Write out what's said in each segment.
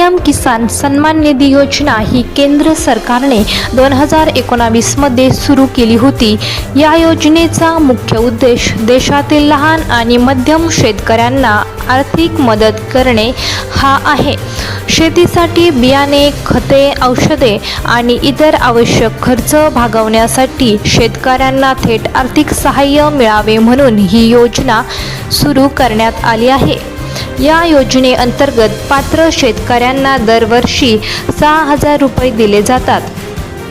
PM किसान सन्मान निधी योजना ही केंद्र सरकारने 2019 मध्ये सुरू केली होती। या योजनेचा मुख्य उद्देश देशातील लहान आणि मध्यम शेतकऱ्यांना आर्थिक मदत करणे हा आहे। शेतीसाठी बियाणे, खते, औषधे आणि इतर आवश्यक खर्च भागवण्यासाठी शेतकऱ्यांना थेट आर्थिक सहाय्य मिळावे म्हणून ही योजना सुरू करण्यात आली आहे। या योजनेअंतर्गत पात्र शेतकऱ्यांना दरवर्षी 6,000 रुपये दिले जातात।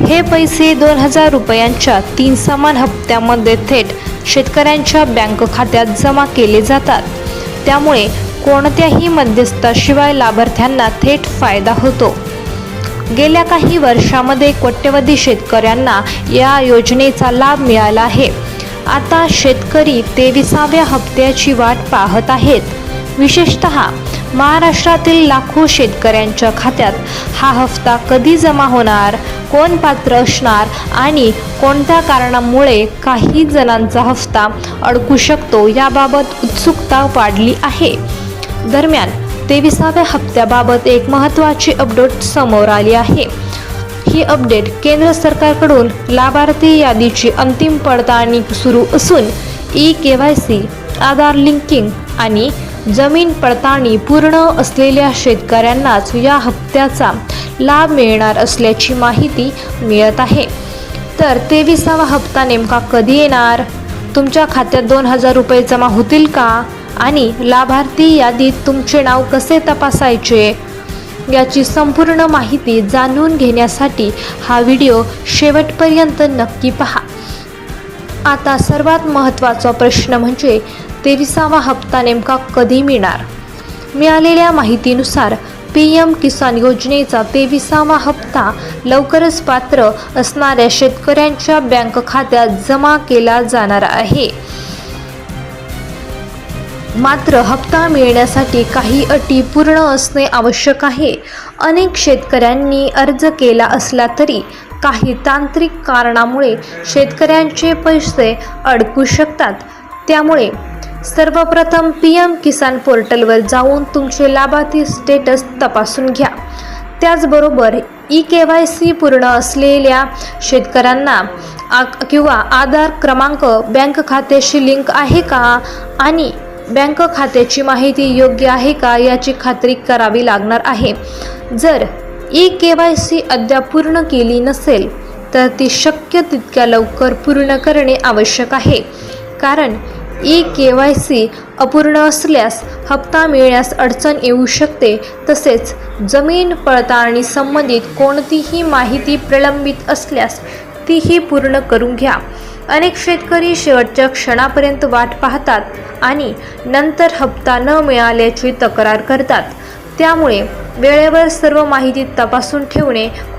हे पैसे 2,000 रुपयांच्या 3 समान हप्त्यामध्ये थेट शेतकऱ्यांच्या बँक खात्यात जमा केले जातात। त्यामुळे कोणत्याही मध्यस्थाशिवाय लाभार्थ्यांना थेट फायदा होतो। गेल्या काही वर्षांमध्ये कोट्यवधी शेतकऱ्यांना या योजनेचा लाभ मिळाला आहे। आता शेतकरी 23व्या हप्त्याची वाट पाहत आहेत। विशेषतः महाराष्ट्रातील लाखो शेतकऱ्यांच्या खात्यात हा हप्ता कधी जमा होणार, कोण पात्र असणार आणि कोणत्या कारणामुळे काही जणांचा हप्ता अडकू शकतो याबाबत उत्सुकता वाढली आहे। दरम्यान 23व्या हप्त्याबाबत एक महत्त्वाची अपडेट समोर आली आहे। ही अपडेट केंद्र सरकारकडून लाभार्थी यादीची अंतिम पडताळणी सुरू असून eKYC, आधार लिंकिंग आणि जमीन पडताळणी पूर्ण असलेल्या शेतकऱ्यांनाच या हप्त्याचा लाभ मिळणार असल्याची माहिती मिळत आहे। तर 23वा हप्ता नेमका कधी येणार, तुमच्या खात्यात 2,000 रुपये जमा होतील का आणि लाभार्थी यादीत तुमचे नाव कसे तपासायचे याची संपूर्ण माहिती जाणून घेण्यासाठी हा व्हिडिओ शेवटपर्यंत नक्की पहा। आता सर्वात महत्त्वाचा प्रश्न म्हणजे 23वा हप्ता नेमका कधी मिळणार। मिळालेल्या माहितीनुसार PM किसान योजनेचा 23वा हप्ता लवकरच पात्र असणाऱ्या शेतकऱ्यांच्या बँक खात्यात जमा केला जाणार आहे। मात्र हप्ता मिळण्यासाठी काही अटी पूर्ण असणे आवश्यक आहे। अनेक शेतकऱ्यांनी अर्ज केला असला तरी काही तांत्रिक कारणामुळे शेतकऱ्यांचे पैसे अडकू शकतात। त्यामुळे सर्वप्रथम PM किसान पोर्टलवर जाऊन तुमचे लाभार्थी स्टेटस तपासून घ्या। त्याचबरोबर eKYC पूर्ण असलेल्या शेतकऱ्यांना किंवा आधार क्रमांक बँक खात्याशी लिंक आहे का आणि बँक खात्याची माहिती योग्य आहे का याची खात्री करावी लागणार आहे। जर eKYC अद्याप पूर्ण केली नसेल तर ती शक्य तितक्या लवकर पूर्ण करणे आवश्यक आहे, कारण eKYC अपूर्ण असल्यास हप्ता मिळण्यास अडचण येऊ शकते। तसेच जमीन पडताळणी संबंधित कोणतीही माहिती प्रलंबित असल्यास तीही पूर्ण करून घ्या। अनेक शेतकरी शेवटच्या क्षणापर्यंत वाट पाहतात आणि नंतर हप्ता न मिळाल्याची तक्रार करतात। त्यामुळे वेळेवर सर्व माहिती तपासून ठेवणे